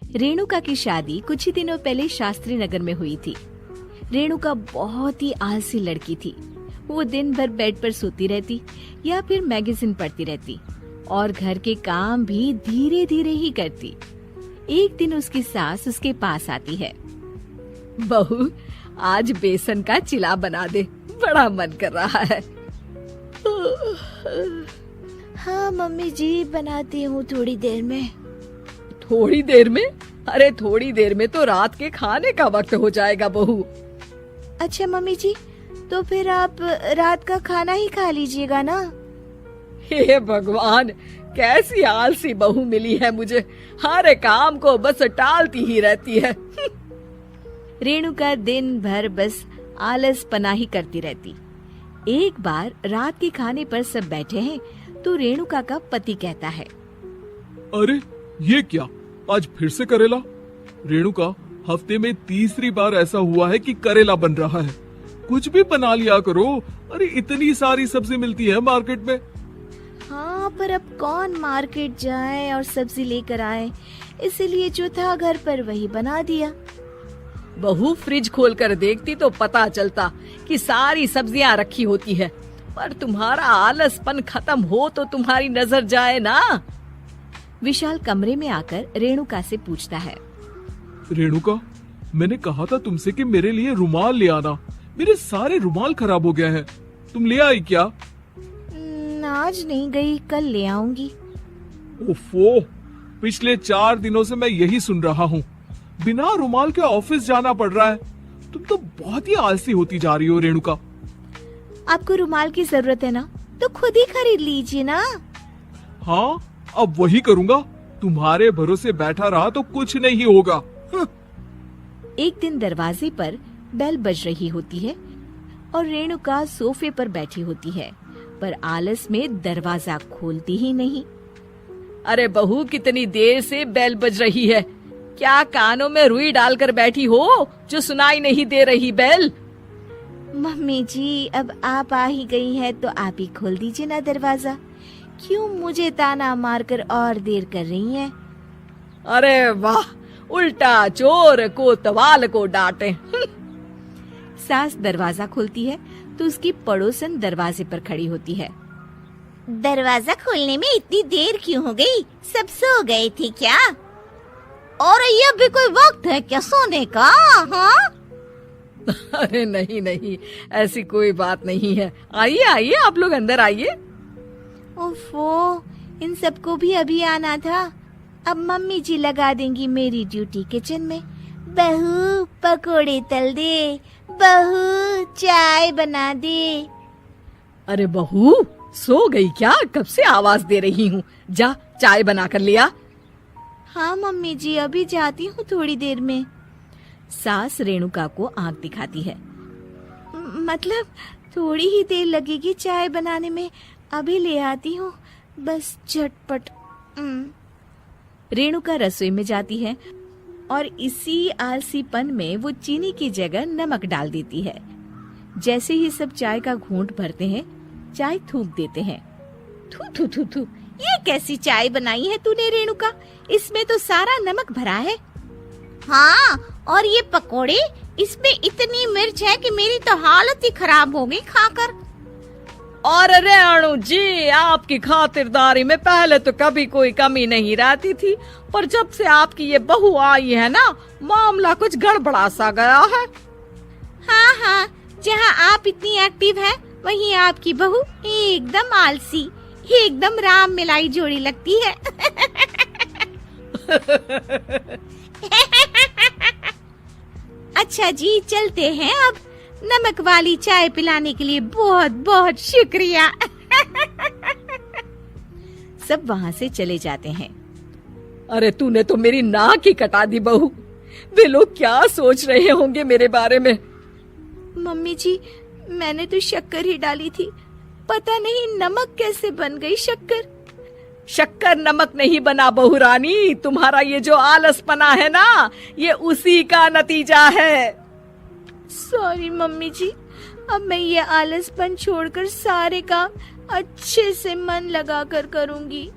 रेणुका की शादी कुछ ही दिनों पहले शास्त्री नगर में हुई थी। रेणुका बहुत ही आलसी लड़की थी। वो दिन भर बेड पर सोती रहती या फिर मैगजीन पढ़ती रहती और घर के काम भी धीरे धीरे ही करती। एक दिन उसकी सास उसके पास आती है। बहू, आज बेसन का चिला बना दे, बड़ा मन कर रहा है। हाँ मम्मी जी, बनाती हूँ थोड़ी देर में। थोड़ी देर में? अरे थोड़ी देर में तो रात के खाने का वक्त हो जाएगा बहू। अच्छा मम्मी जी, तो फिर आप रात का खाना ही खा लीजिएगा ना। हे भगवान, कैसी आलसी बहू मिली है मुझे, हर काम को बस टालती ही रहती है। रेणुका दिन भर बस आलस पना ही करती रहती। एक बार रात के खाने पर सब बैठे हैं तो रेणुका का पति कहता है, अरे ये क्या, आज फिर से करेला? रेणुका, हफ्ते में तीसरी बार ऐसा हुआ है कि करेला बन रहा है। कुछ भी बना लिया करो। अरे इतनी सारी सब्जी मिलती है मार्केट में। हाँ, पर अब कौन मार्केट जाए और सब्जी लेकर आए, इसीलिए जो था घर पर वही बना दिया। बहू, फ्रिज खोल कर देखती तो पता चलता कि सारी सब्जियां रखी होती है, पर तुम्हारा आलसपन खत्म हो तो तुम्हारी नजर जाए ना। विशाल कमरे में आकर रेणुका से पूछता है, रेणुका, मैंने कहा था तुमसे कि मेरे लिए रुमाल ले आना। मेरे सारे रुमाल खराब हो गए हैं। तुम ले आई क्या? आज नहीं गई, कल ले आऊंगी। ओफो, पिछले 4 दिनों से मैं यही सुन रहा हूँ। बिना रुमाल के ऑफिस जाना पड़ रहा है। तुम तो बहुत ही आलसी होती जा रही हो रेणुका। आपको रुमाल की जरूरत है ना, तो खुद ही खरीद लीजिए ना। हाँ, अब वही करूँगा। तुम्हारे भरोसे बैठा रहा तो कुछ नहीं होगा। एक दिन दरवाजे पर बेल बज रही होती है और रेणुका सोफे पर बैठी होती है, पर आलस में दरवाजा खोलती ही नहीं। अरे बहू, कितनी देर से बेल बज रही है? क्या कानों में रुई डालकर बैठी हो जो सुनाई नहीं दे रही बेल? मम्मी जी, अब आप आ ही गई हैं तो आप ही खोल दीजिए ना दरवाजा। क्यों मुझे ताना मारकर और देर कर रही हैं? अरे वाह, उल्टा चोर को तवाल को डांटे। सास दरवाजा खोलती है तो उसकी पड़ोसन दरवाजे पर खड़ी होती है। दरवाजा खोलने में इतनी देर क्यों हो गई? सब सो गए थे क्या? और ये भी कोई वक्त है क्या सोने का? हाँ? अरे नहीं नहीं, ऐसी कोई बात नहीं है। आइए आइए, आप लोग अंदर आइए। ओफो, इन सबको भी अभी आना था। अब मम्मी जी लगा देंगी मेरी ड्यूटी किचन में। बहू, पकोड़े तल दे, बहू चाय बना दे। अरे बहू, सो गई क्या? कब से आवाज दे रही हूँ, जा चाय बना कर लिया। हाँ मम्मी जी, अभी जाती हूँ थोड़ी देर में। सास रेणुका को आंख दिखाती है। मतलब थोड़ी ही देर लगेगी चाय बनाने में, अभी ले आती हूँ, बस झटपट। रेणुका रसोई में जाती है और इसी आलसीपन में वो चीनी की जगह नमक डाल देती है। जैसे ही सब चाय का घूंट भरते हैं, चाय थूक देते हैं। थू थू थू थू, ये कैसी चाय बनाई है तूने रेणुका? इसमें तो सारा नमक भरा है। हाँ, और ये पकोड़े, इसमें इतनी मिर्च है कि मेरी तो हालत ही खराब हो गई खाकर। और रेणु जी, आपकी खातिरदारी में पहले तो कभी कोई कमी नहीं रहती थी, पर जब से आपकी ये बहू आई है ना, मामला कुछ गड़बड़ा सा गया है। हाँ हाँ, जहाँ आप इतनी एक्टिव हैं, वहीं आपकी बहू एकदम आलसी, एकदम राम मिलाई जोड़ी लगती है। अच्छा जी, चलते हैं अब। नमक वाली चाय पिलाने के लिए बहुत बहुत शुक्रिया। सब वहाँ से चले जाते हैं। अरे तूने तो मेरी नाक ही कटा दी बहू। वे लोग क्या सोच रहे होंगे मेरे बारे में? मम्मी जी, मैंने तो शक्कर ही डाली थी, पता नहीं नमक कैसे बन गई शक्कर। शक्कर नमक नहीं बना बहू रानी, तुम्हारा ये जो आलसपना है ना, ये उसी का नतीजा है। सॉरी मम्मी जी, अब मैं ये आलसपन छोड़कर सारे काम अच्छे से मन लगाकर करूंगी।